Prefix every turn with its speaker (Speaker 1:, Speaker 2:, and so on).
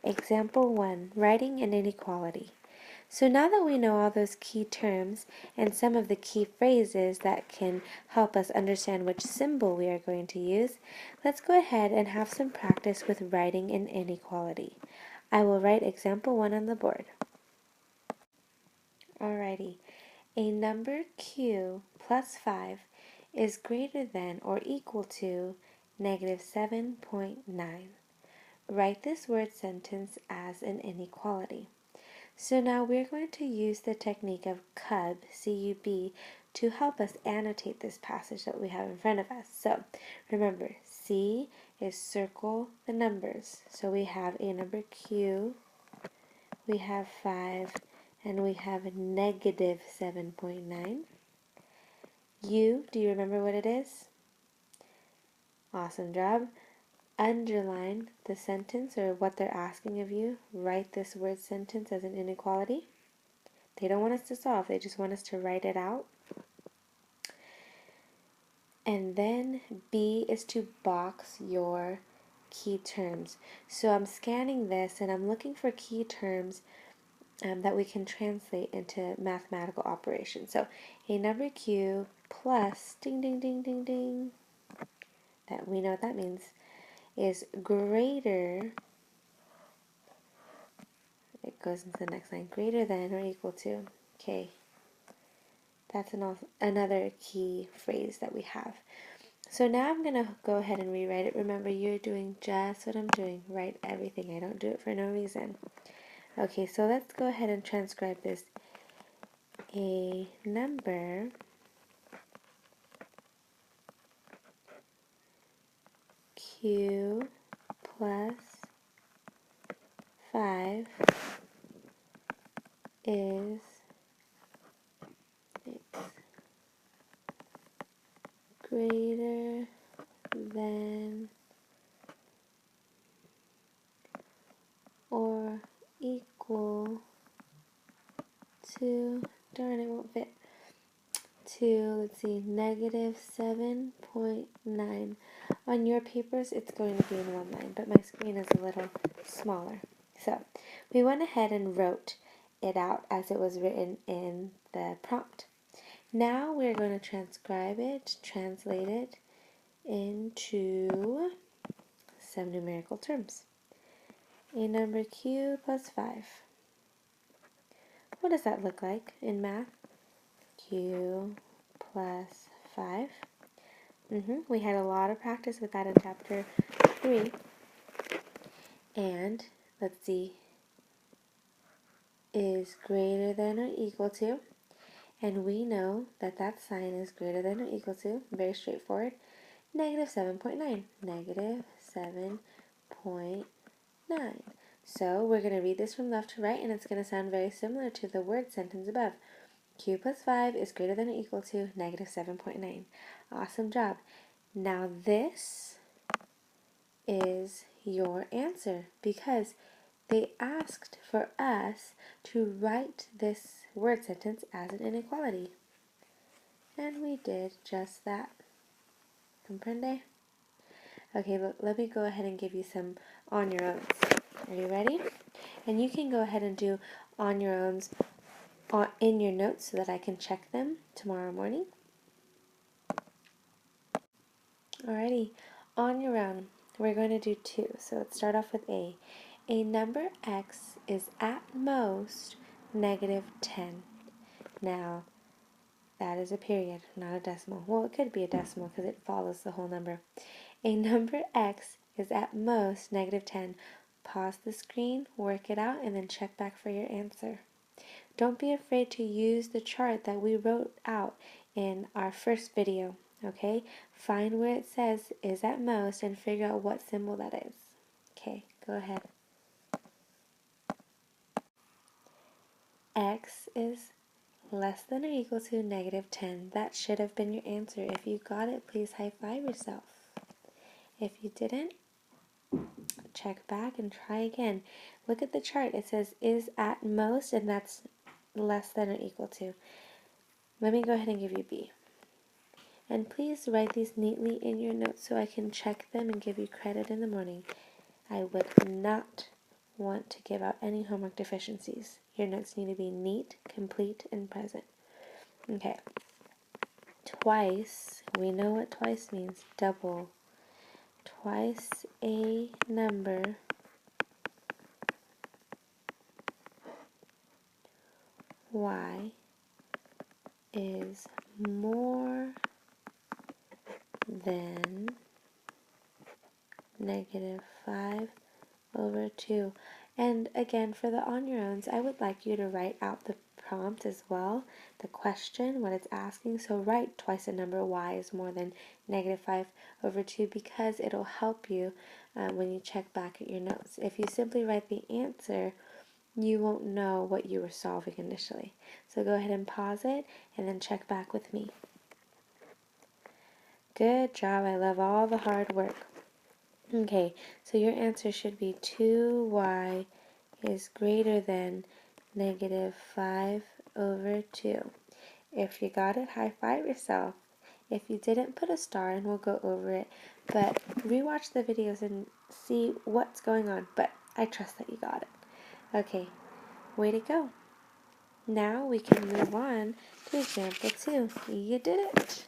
Speaker 1: Example 1, writing an inequality. So now that we know all those key terms and some of the key phrases that can help us understand which symbol we are going to use, let's go ahead and have some practice with writing an inequality. I will write example 1 on the board. Alrighty, a number q plus 5 is greater than or equal to negative 7.9. Write this word sentence as an inequality. So now we're going to use the technique of CUB, C-U-B, to help us annotate this passage that we have in front of us. So remember, C is circle the numbers. So we have a number Q, we have 5, and we have negative 7.9. U, do you remember what it is? Awesome job. Underline the sentence or what they're asking of you. Write this word sentence as an inequality. They don't want us to solve, they just want us to write it out. And then B is to box your key terms. So I'm scanning this and I'm looking for key terms that we can translate into mathematical operations. So a number Q plus, ding, ding, ding, ding, ding, that we know what that means, is greater, it goes into the next line, greater than or equal to, okay. That's another key phrase that we have. So now I'm going to go ahead and rewrite it. Remember, you're doing just what I'm doing. Write everything. I don't do it for no reason. Okay, so let's go ahead and transcribe this. A number Q plus 5 is greater than or equal to, darn, it won't fit, to, let's see, negative 7.9. On your papers, it's going to be in one line, but my screen is a little smaller. So we went ahead and wrote it out as it was written in the prompt. Now we're going to transcribe it, translate it into some numerical terms. A number Q plus 5. What does that look like in math? Q plus 5. We had a lot of practice with that in chapter 3. And let's see, is greater than or equal to, and we know that that sign is greater than or equal to, very straightforward, negative 7.9. Negative 7.9. So we're going to read this from left to right, and it's going to sound very similar to the word sentence above. Q plus 5 is greater than or equal to negative 7.9. Awesome job. Now this is your answer because they asked for us to write this word sentence as an inequality. And we did just that. Comprende? Okay, let me go ahead and give you some on your owns. Are you ready? And you can go ahead and do on your owns in your notes so that I can check them tomorrow morning. Alrighty, on your own, we're going to do 2. So let's start off with A. A number x is at most negative 10. Now, that is a period, not a decimal. Well, it could be a decimal because it follows the whole number. A number x is at most negative 10. Pause the screen, work it out, and then check back for your answer. Don't be afraid to use the chart that we wrote out in our first video, okay? Find where it says is at most and figure out what symbol that is. Okay, go ahead. X is less than or equal to negative 10. That should have been your answer. If you got it, please high five yourself. If you didn't, check back and try again. Look at the chart. It says is at most, and that's less than or equal to. Let me go ahead and give you B. And please write these neatly in your notes so I can check them and give you credit in the morning. I would not want to give out any homework deficiencies. Your notes need to be neat, complete, and present. Okay. Twice, we know what twice means, double. Twice a number y is more than negative 5 over 2. And again, for the on your owns, I would like you to write out the prompt as well, the question, what it's asking. So write twice a number y is more than negative 5 over 2 because it'll help you when you check back at your notes. If you simply write the answer, you won't know what you were solving initially. So go ahead and pause it and then check back with me. Good job. I love all the hard work. Okay, so your answer should be 2y is greater than negative 5 over 2. If you got it, high five yourself. If you didn't, put a star and we'll go over it. But rewatch the videos and see what's going on. But I trust that you got it. Okay, way to go. Now we can move on to example 2. You did it.